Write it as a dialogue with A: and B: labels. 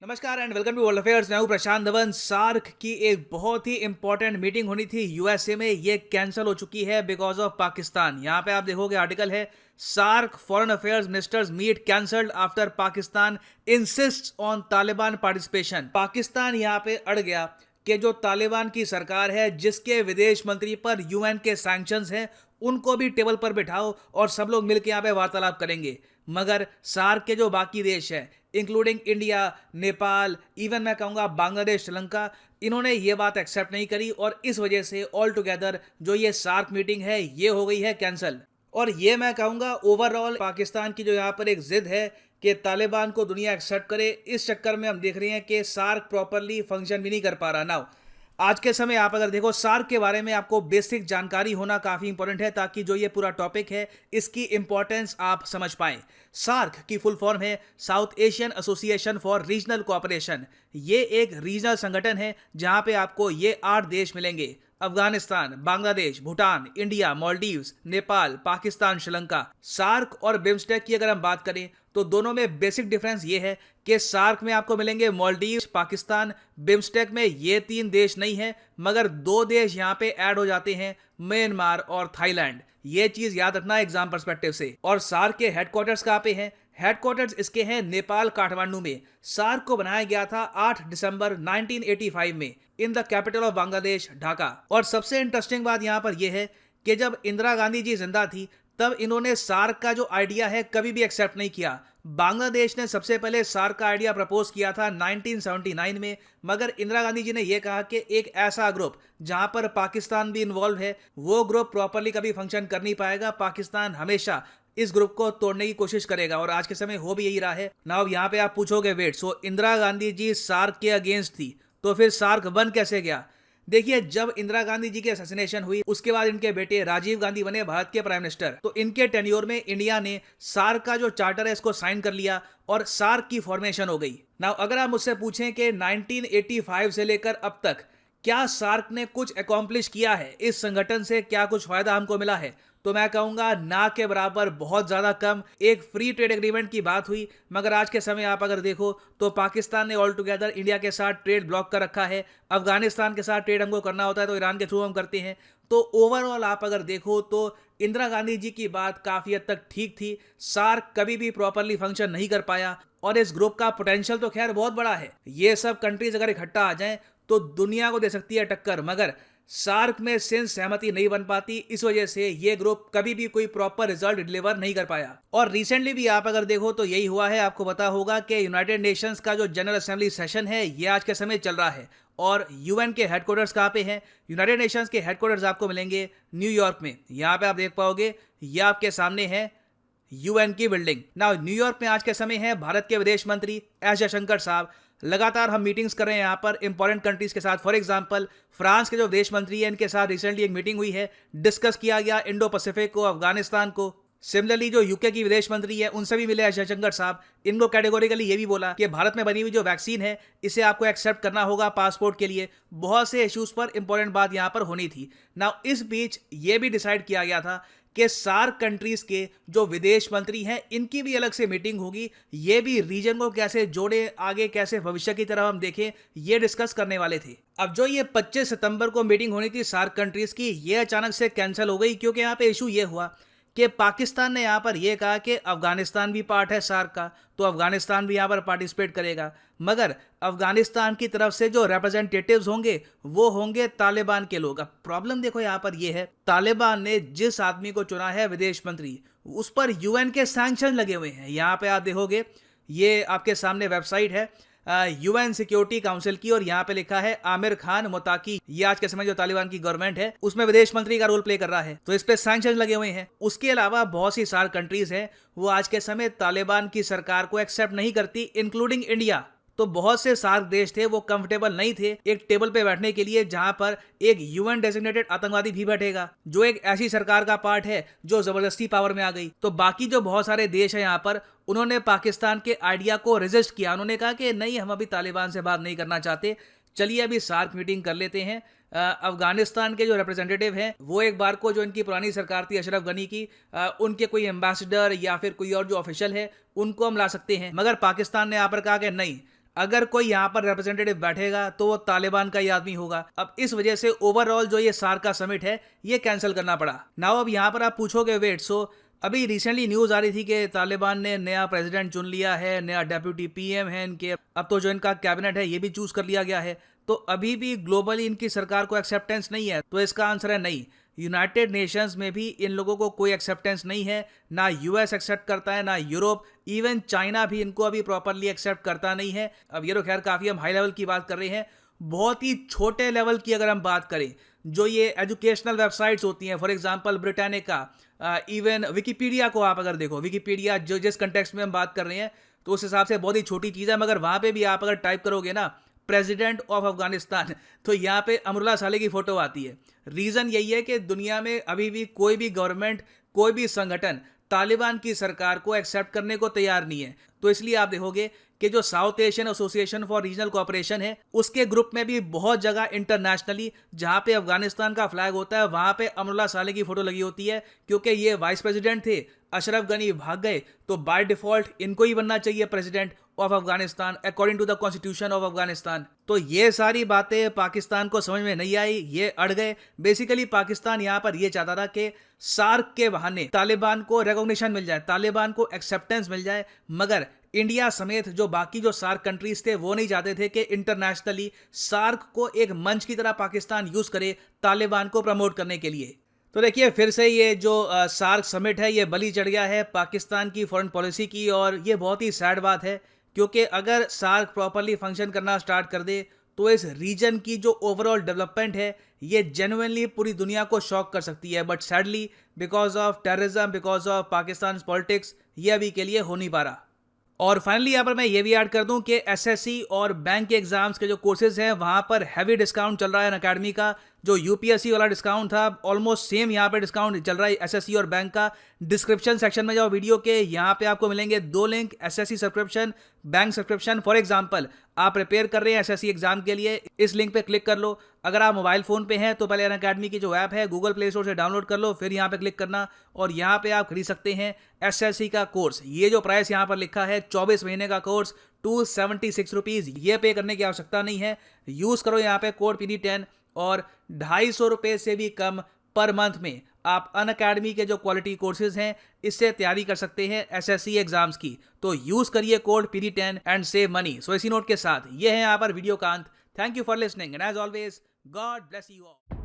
A: नमस्कार and welcome to world affairs. मैं हूं प्रशांत धवन। सार्क की एक बहुत ही इंपॉर्टेंट मीटिंग होनी थी यूएसए में, ये कैंसिल हो चुकी है बिकॉज ऑफ पाकिस्तान। यहां पे आप देखोगे आर्टिकल है, SAARC foreign affairs ministers meet cancelled after Pakistan insists on Taliban participation. Pakistan यहां पे अड़ गया कि जो तालिबान की सरकार है, जिसके विदेश मंत्री पर यूएन के सैंक्शंस हैं, उनको भी टेबल पर बिठाओ और सब लोग मिलकर यहाँ पे वार्तालाप करेंगे। मगर सार्क के जो बाकी देश हैं, इंक्लूडिंग इंडिया, नेपाल, इवन मैं कहूँगा बांग्लादेश, श्रीलंका, इन्होंने ये बात एक्सेप्ट नहीं करी और इस वजह से ऑल टुगेदर जो ये सार्क मीटिंग है ये हो गई है कैंसिल। और ये मैं कहूँगा ओवरऑल पाकिस्तान की जो यहाँ पर एक जिद है कि तालिबान को दुनिया एक्सेप्ट करे, इस चक्कर में हम देख रहे हैं कि सार्क प्रॉपरली फंक्शन भी नहीं कर पा रहा। नाउ आज के समय आप अगर देखो, सार्क के बारे में आपको बेसिक जानकारी होना काफ़ी इंपॉर्टेंट है ताकि जो ये पूरा टॉपिक है इसकी इंपॉर्टेंस आप समझ पाएं। सार्क की फुल फॉर्म है south Asian association for regional cooperation. ये एक रीजनल संगठन है जहां पे आपको ये 8 देश मिलेंगे: अफगानिस्तान, बांग्लादेश, भूटान, इंडिया, मालदीव्स, नेपाल, पाकिस्तान, श्रीलंका। सार्क और बिम्स्टेक की अगर हम बात करें तो दोनों में बेसिक डिफरेंस ये है कि सार्क में आपको मिलेंगे मालदीव्स, पाकिस्तान। बिम्स्टेक में ये 3 देश नहीं है, मगर 2 देश यहाँ पे ऐड हो जाते हैं, म्यांमार और थाईलैंड। ये चीज याद रखना एग्जाम पर्सपेक्टिव से। और सार्क के हेडक्वार्टर्स कहाँ पे हैं? हेडक्वार्टर्स इसके हैं नेपाल, काठमांडू में। सार्क को बनाया गया था 8 दिसंबर 1985 में in the capital of Bangladesh, Dhaka. और सबसे इंटरेस्टिंग बात यहाँ पर यह है कि जब इंदिरा गांधी जी जिंदा थी तब इन्होंने सार्क का जो आइडिया है कभी भी एक्सेप्ट नहीं किया। बांग्लादेश ने सबसे पहले सार्क का आइडिया प्रपोज किया था 1979 में, मगर इंदिरा गांधी जी ने यह कहा कि एक ऐसा ग्रुप जहां पर पाकिस्तान भी इन्वॉल्व है, वो ग्रुप प्रॉपरली कभी फंक्शन कर नहीं पाएगा। पाकिस्तान हमेशा इस ग्रुप को तोड़ने की कोशिश करेगा और आज के समय हो भी यही रहा है। नाउ यहाँ पे आप पूछोगे, वेट, सो इंदिरा गांधी जी सार्क के अगेंस्ट थी तो फिर सार्क बन कैसे गया? देखिए, जब इंदिरा गांधी जी की असैसिनेशन हुई उसके बाद इनके बेटे राजीव गांधी बने भारत के प्राइम मिनिस्टर, तो इनके टेन्योर में इंडिया ने सार्क का जो चार्टर है इसको साइन कर लिया और सार्क की फॉर्मेशन हो गई। नाउ अगर आप मुझसे पूछें कि 1985 से लेकर अब तक क्या सार्क ने कुछ अकॉम्प्लिश किया है, इस संगठन से क्या कुछ फायदा हमको मिला है, तो मैं कहूंगा ना के बराबर, बहुत ज्यादा कम। एक फ्री ट्रेड एग्रीमेंट की बात हुई, मगर आज के समय आप अगर देखो तो पाकिस्तान ने ऑल टुगेदर इंडिया के साथ ट्रेड ब्लॉक कर रखा है। अफगानिस्तान के साथ ट्रेड हमको करना होता है तो ईरान के थ्रू हम करते हैं। तो ओवरऑल आप अगर देखो तो इंदिरा गांधी जी की बात काफी हद तक ठीक थी। सार्क कभी भी प्रॉपरली फंक्शन नहीं कर पाया और इस ग्रुप का पोटेंशियल तो खैर बहुत बड़ा है। ये सब कंट्रीज अगर इकट्ठा आ जाएं तो दुनिया को दे सकती है टक्कर, मगर सार्क में सिंस सहमति नहीं बन पाती, इस वजह से ये ग्रुप कभी भी कोई प्रॉपर रिजल्ट डिलीवर नहीं कर पाया। और रिसेंटली भी आप अगर देखो तो यही हुआ है। आपको पता होगा कि यूनाइटेड नेशंस का जो जनरल असेंबली सेशन है ये आज के समय चल रहा है और यूएन के हेडक्वार्टर्स कहाँ पे हैं? यूनाइटेड नेशंस के हेडक्वार्टर्स आपको मिलेंगे न्यूयॉर्क में। यहाँ पे आप देख पाओगे, ये आपके सामने है यूएन की बिल्डिंग। नाउ न्यूयॉर्क में आज के समय है भारत के विदेश मंत्री एस जयशंकर साहब। लगातार हम मीटिंग्स कर रहे हैं यहाँ पर इंपॉर्टेंट कंट्रीज के साथ। फॉर एग्जांपल फ्रांस के जो विदेश मंत्री हैं इनके साथ रिसेंटली एक मीटिंग हुई है, डिस्कस किया गया इंडो पैसिफिक को, अफगानिस्तान को। सिमिलरली जो यूके की विदेश मंत्री है उनसे भी मिले एस जयशंकर साहब। इनको कैटेगोरिकली ये भी बोला कि भारत में बनी हुई जो वैक्सीन है इसे आपको एक्सेप्ट करना होगा पासपोर्ट के लिए। बहुत से इश्यूज पर इंपॉर्टेंट बात यहाँ पर होनी थी। नाउ इस बीच ये भी डिसाइड किया गया था कि सार्क कंट्रीज के जो विदेश मंत्री हैं इनकी भी अलग से मीटिंग होगी। ये भी रीजन को कैसे जोड़े, आगे कैसे भविष्य की तरफ हम देखें, ये डिस्कस करने वाले थे। अब जो ये 25 सितंबर को मीटिंग होनी थी सार्क कंट्रीज की, ये अचानक से कैंसिल हो गई क्योंकि यहाँ पे इशू ये हुआ कि पाकिस्तान ने यहाँ पर यह कहा कि अफगानिस्तान भी पार्ट है सार्क का, तो अफगानिस्तान भी यहाँ पर पार्टिसिपेट करेगा। मगर अफगानिस्तान की तरफ से जो रिप्रेजेंटेटिव्स होंगे वो होंगे तालिबान के लोग। अब प्रॉब्लम देखो यहाँ पर यह है, तालिबान ने जिस आदमी को चुना है विदेश मंत्री, उस पर यूएन के सैंक्शन लगे हुए हैं। यहाँ पे आप देखोगे, ये आपके सामने वेबसाइट है यूएन सिक्योरिटी काउंसिल की और यहाँ पे लिखा है आमिर खान मुताकी। ये आज के समय जो तालिबान की गवर्नमेंट है उसमें विदेश मंत्री का रोल प्ले कर रहा है, तो इस पे सैंक्शन लगे हुए हैं। उसके अलावा बहुत सी सार्क कंट्रीज हैं वो आज के समय तालिबान की सरकार को एक्सेप्ट नहीं करती, इंक्लूडिंग इंडिया। तो बहुत से सार्क देश थे वो कंफर्टेबल नहीं थे एक टेबल पे बैठने के लिए जहां पर एक यूएन डेजिग्नेटेड आतंकवादी भी बैठेगा, जो एक ऐसी सरकार का पार्ट है जो जबरदस्ती पावर में आ गई। तो बाकी जो बहुत सारे देश हैं यहाँ पर, उन्होंने पाकिस्तान के आइडिया को रेजिस्ट किया। उन्होंने कहा कि नहीं, हम अभी तालिबान से बात नहीं करना चाहते, चलिए अभी सार्क मीटिंग कर लेते हैं। अफगानिस्तान के जो रिप्रेजेंटेटिव हैं वो एक बार को जो इनकी पुरानी सरकार थी अशरफ गनी की, उनके कोई एम्बेसडर या फिर कोई और जो ऑफिशियल है उनको हम ला सकते हैं। मगर पाकिस्तान ने यहाँ पर कहा कि नहीं, अगर कोई यहाँ पर रिप्रेजेंटेटिव बैठेगा तो वो तालिबान का ही आदमी होगा। अब इस वजह से ओवरऑल जो ये सार्क का समिट है ये कैंसिल करना पड़ा। नाउ अब यहाँ पर आप पूछोगे वेट, सो अभी रिसेंटली न्यूज आ रही थी कि तालिबान ने नया प्रेसिडेंट चुन लिया है, नया डेप्यूटी पीएम है इनके, अब तो जो इनका कैबिनेट है ये भी चूज कर लिया गया है, तो अभी भी ग्लोबली इनकी सरकार को एक्सेप्टेंस नहीं है। तो इसका आंसर है नहीं। यूनाइटेड नेशंस में भी इन लोगों को कोई एक्सेप्टेंस नहीं है, ना यूएस एक्सेप्ट करता है, ना यूरोप, इवन चाइना भी इनको अभी प्रॉपरली एक्सेप्ट करता नहीं है। अब ये तो खैर काफ़ी हम हाई लेवल की बात कर रहे हैं। बहुत ही छोटे लेवल की अगर हम बात करें, जो ये एजुकेशनल वेबसाइट्स होती हैं, for example Britannica, even Wikipedia को आप अगर देखो, विकिपीडिया जो जिस कंटेक्स्ट में हम बात कर रहे हैं तो उस हिसाब से बहुत ही छोटी चीज़ है, मगर वहाँ पे भी आप अगर टाइप करोगे ना प्रेसिडेंट ऑफ अफगानिस्तान, तो यहाँ पे अमरुल्लाह साले की फोटो आती है। रीज़न यही है कि दुनिया में अभी भी कोई भी गवर्नमेंट, कोई भी संगठन तालिबान की सरकार को एक्सेप्ट करने को तैयार नहीं है। तो इसलिए आप देखोगे कि जो south Asian association for regional cooperation है उसके ग्रुप में भी बहुत जगह इंटरनेशनली जहां पे अफगानिस्तान का फ्लैग होता है वहां पे अमरुल्लाह साले की फोटो लगी होती है, क्योंकि ये वाइस प्रेसिडेंट थे, अशरफ गनी भाग गए, तो बाय डिफॉल्ट इनको ही बनना चाहिए president of Afghanistan according to the constitution of Afghanistan. तो ये सारी बातें पाकिस्तान को समझ में नहीं आई, ये अड़ गए। बेसिकली पाकिस्तान यहाँ पर ये चाहता था कि सार्क के बहाने तालिबान को रिकॉग्निशन मिल जाए, तालिबान को एक्सेप्टेंस मिल जाए, मगर इंडिया समेत जो बाकी जो सार्क कंट्रीज थे वो नहीं चाहते थे कि इंटरनेशनली सार्क को एक मंच की तरह पाकिस्तान यूज करे तालिबान को प्रमोट करने के लिए। तो देखिए फिर से ये जो सार्क समिट है ये बलि चढ़ गया है पाकिस्तान की फॉरेन पॉलिसी की, और ये बहुत ही सैड बात है, क्योंकि अगर सार्क प्रॉपरली फंक्शन करना स्टार्ट कर दे तो इस रीजन की जो ओवरऑल डेवलपमेंट है ये जेन्युइनली पूरी दुनिया को शॉक कर सकती है। But sadly because of terrorism, because of Pakistan politics, ये अभी के लिए हो नहीं पा रहा। और फाइनली यहाँ पर मैं ये भी ऐड कर दूं कि एसएससी और बैंक के एग्जाम्स के जो कोर्सेज हैं वहाँ पर हैवी डिस्काउंट चल रहा है अनअकैडमी का। जो यूपीएससी वाला डिस्काउंट था ऑलमोस्ट सेम यहाँ पे डिस्काउंट चल रहा है एसएससी और बैंक का। डिस्क्रिप्शन सेक्शन में जाओ वीडियो के, यहाँ पे आपको मिलेंगे 2 link, SSC subscription, bank subscription. For example आप प्रिपेयर कर रहे हैं एसएससी एग्जाम के लिए, इस लिंक पे क्लिक कर लो। अगर आप मोबाइल फ़ोन पे हैं तो पहले अनअकैडमी की जो ऐप है गूगल प्ले स्टोर से डाउनलोड कर लो, फिर यहाँ पे क्लिक करना और यहाँ पे आप खरीद सकते हैं एसएससी का कोर्स। ये जो प्राइस यहाँ पर लिखा है 24 महीने का कोर्स 276 रुपीज़, ये पे करने की आवश्यकता नहीं है। यूज़ करो यहाँ पे कोड PD10 और 250 रुपये से भी कम पर मंथ में आप अनअकैडमी के जो क्वालिटी कोर्सेज हैं इससे तैयारी कर सकते हैं एसएससी एग्जाम्स की। तो यूज़ करिए code PD10 and save money. So इसी नोट के साथ ये है यहाँ पर वीडियो का अंत। Thank you for listening and as always God bless you all.